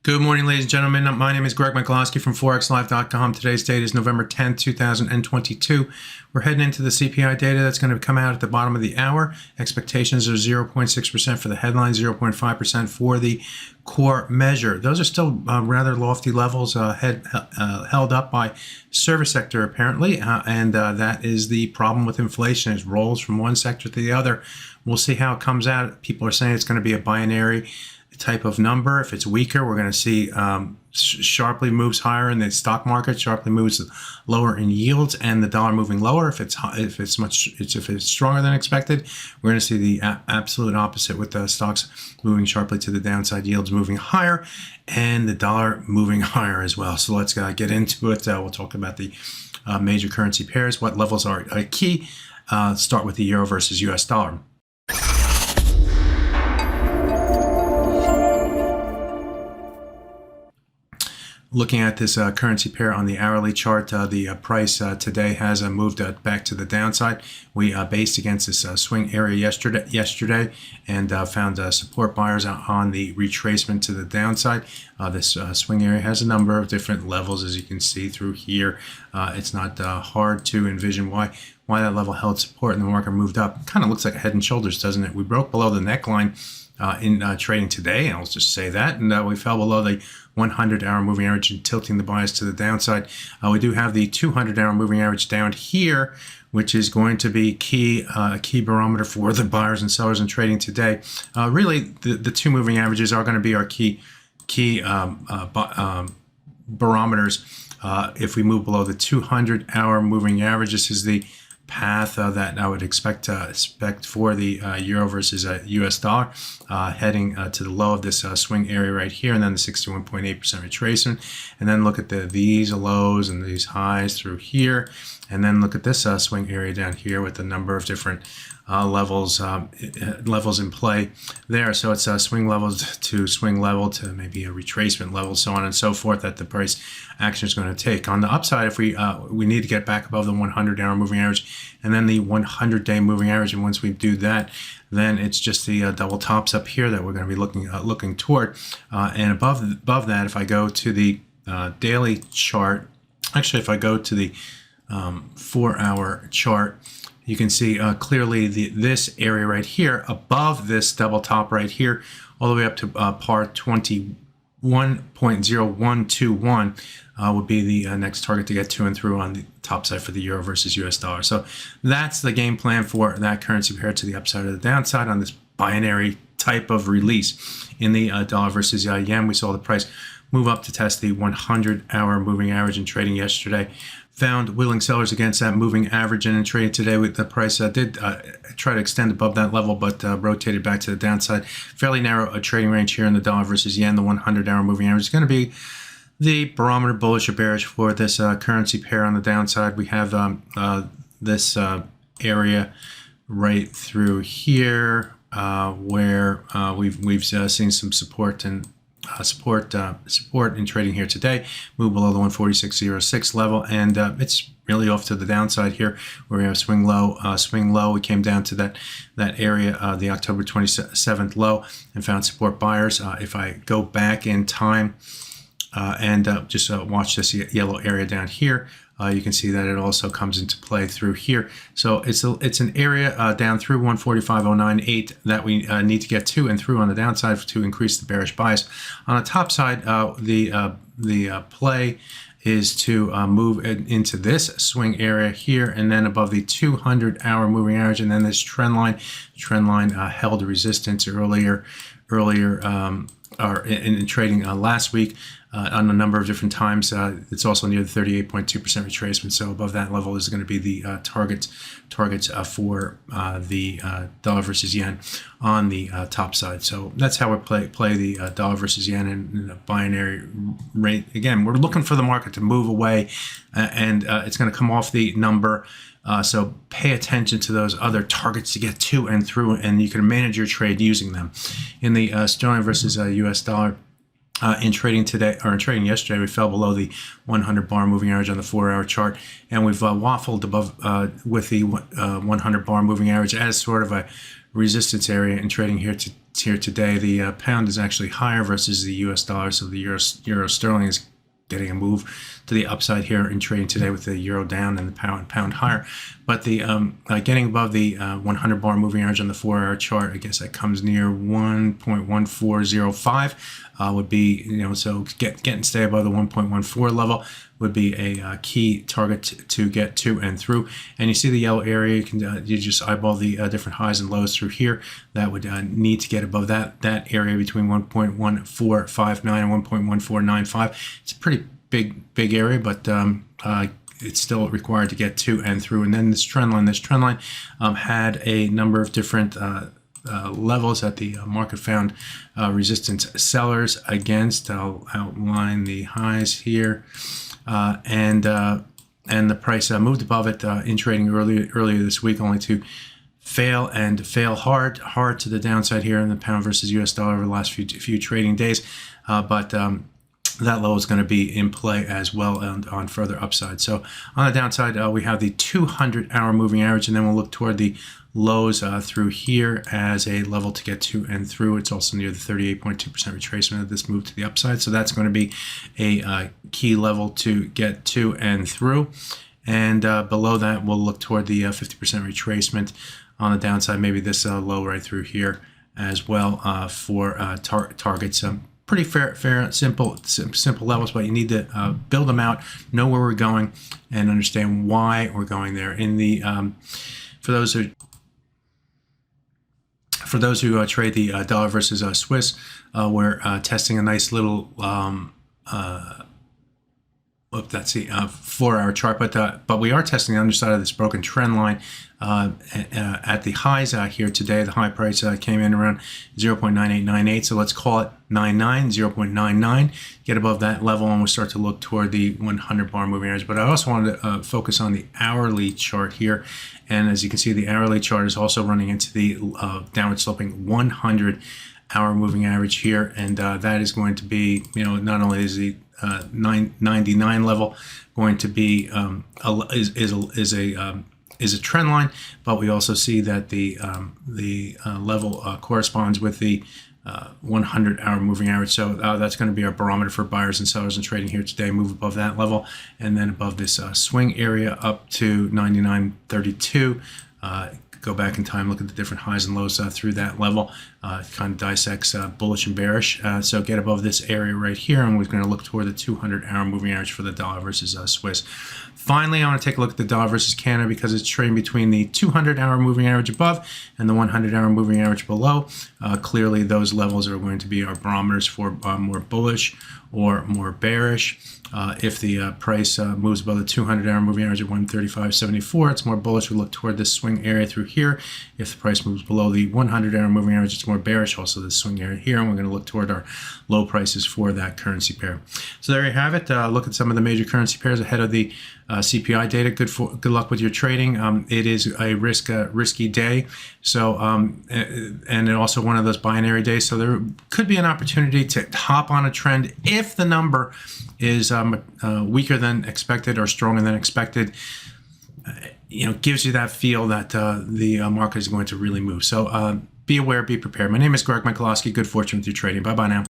Good morning, ladies and gentlemen. My name is Greg Mikulowski from ForexLive.com. Today's date is November 10th, 2022. We're heading into the CPI data that's going to come out at the bottom of the hour. Expectations are 0.6% for the headline, 0.5% for the core measure. Those are still rather lofty levels held up by service sector, apparently, and that is the problem with inflation. It rolls from one sector to the other. We'll see how it comes out. People are saying it's going to be a binary type of number. If it's weaker, we're going to see sharply moves higher in the stock market, sharply moves lower in yields, and the dollar moving lower. If it's stronger than expected, we're going to see the absolute opposite, with the stocks moving sharply to the downside, yields moving higher, and the dollar moving higher as well. So let's get into it. We'll talk about the major currency pairs, what levels are key. Start with the euro versus US dollar. Looking at this currency pair on the hourly chart, the price today has moved back to the downside. We based against this swing area yesterday and found support buyers on the retracement to the downside. This swing area has a number of different levels, as you can see through here. It's not hard to envision why that level held support and the market moved up. Kind of looks like a head and shoulders, doesn't it? We broke below the neckline in trading today, and I'll just say that, and we fell below the 100-hour moving average and tilting the bias to the downside. We do have the 200-hour moving average down here, which is going to be a key barometer for the buyers and sellers in trading today. Really, the two moving averages are going to be our key barometers. If we move below the 200-hour moving average, this is the path that I would expect for the euro versus US dollar, heading to the low of this swing area right here, and then the 61.8% retracement, and then look at these lows and these highs through here, and then look at this swing area down here with a number of different levels in play there. So it's swing levels to swing level to maybe a retracement level, so on and so forth, that the price action is going to take. On the upside, if we need to get back above the 100-hour moving average and then the 100-day moving average, and once we do that, then it's just the double tops up here that we're going to be looking toward. And above that, if I go to the daily chart, actually, if I go to the 4-hour chart, you can see clearly this area right here above this double top right here, all the way up to par 21.0121 would be the next target to get to and through on the top side for the euro versus US dollar. So that's the game plan for that currency pair to the upside or the downside on this binary type of release. In the dollar versus yen, we saw the price move up to test the 100-hour moving average in trading yesterday. Found willing sellers against that moving average, and in trading today, with the price did try to extend above that level, but rotated back to the downside. Fairly narrow trading range here in the dollar versus yen. The 100-hour moving average is going to be the barometer, bullish or bearish, for this currency pair. On the downside, we have this area right through here where we've seen some support and support in trading here today. Move below the 146.06 level, and it's really off to the downside here, where we have swing low. We came down to that area, the October 27th low, and found support buyers. If I go back in time and just watch this yellow area down here, you can see that it also comes into play through here. So it's an area down through 145.098 that we need to get to and through on the downside to increase the bearish bias. On the top side, the play is to move into this swing area here, and then above the 200-hour moving average, and then this trend line held resistance earlier in trading last week on a number of different times. It's also near the 38.2% retracement, so above that level is going to be the targets for the dollar versus yen on the top side. So that's how we play the dollar versus yen in a binary rate. Again, we're looking for the market to move away, and it's going to come off the number. So pay attention to those other targets to get to and through, and you can manage your trade using them. In the sterling versus US dollar, in trading today, or in trading yesterday, we fell below the 100-bar moving average on the 4-hour chart, and we've waffled above with the 100-bar moving average as sort of a resistance area in trading here here today. The pound is actually higher versus the US dollar, so the euro sterling is getting a move to the upside here in trading today with the euro down and the pound higher. But the getting above the 100 bar moving average on the 4-hour chart, I guess that comes near 1.1405 would be, so getting stay above the 1.14 level would be a key target to get to and through. And you see the yellow area, you just eyeball the different highs and lows through here. That would need to get above that area between 1.1459 and 1.1495. It's a pretty big area, but it's still required to get to and through. And then this trend line had a number of different levels that the market found resistance sellers against. I'll outline the highs here, and the price moved above it in trading earlier this week, only to fail hard to the downside here in the pound versus US dollar over the last few trading days, but that low is going to be in play as well and on further upside. So on the downside, we have the 200-hour moving average, and then we'll look toward the lows through here as a level to get to and through. It's also near the 38.2% retracement of this move to the upside. So that's going to be a key level to get to and through. And below that, we'll look toward the 50% retracement on the downside, maybe this low right through here as well for targets. Pretty fair, simple levels, but you need to build them out, know where we're going, and understand why we're going there. In the for those who trade the dollar versus Swiss, we're testing a nice little that's the 4-hour chart, but we are testing the underside of this broken trend line at the highs here today. The high price came in around 0.9898, so let's call it 0.99. Get above that level and we'll start to look toward the 100 bar moving average. But I also wanted to focus on the hourly chart here, and as you can see, the hourly chart is also running into the downward sloping 100-hour moving average here, and that is going to be, not only is the 999 level going to be is a trend line, but we also see that the level corresponds with the 100-hour moving average. So that's going to be our barometer for buyers and sellers in trading here today. Move above that level, and then above this swing area up to 99.32. Go back in time, look at the different highs and lows through that level, kind of dissects bullish and bearish. So get above this area right here, and we're going to look toward the 200-hour moving average for the dollar versus Swiss. Finally, I want to take a look at the dollar versus Canada because it's trading between the 200-hour moving average above and the 100-hour moving average below. Clearly, those levels are going to be our barometers for more bullish or more bearish. If the price moves above the 200-hour moving average at 135.74, it's more bullish. We look toward this swing area through here. If the price moves below the 100-hour moving average, it's more bearish. Also, this swing area here, and we're going to look toward our low prices for that currency pair. So there you have it. Look at some of the major currency pairs ahead of the CPI data. Good luck with your trading. It is a risky day. So and also one of those binary days. So there could be an opportunity to hop on a trend if the number is weaker than expected or stronger than expected. Gives you that feel that the market is going to really move. So be aware, be prepared. My name is Greg Michalowski. Good fortune with your trading. Bye-bye now.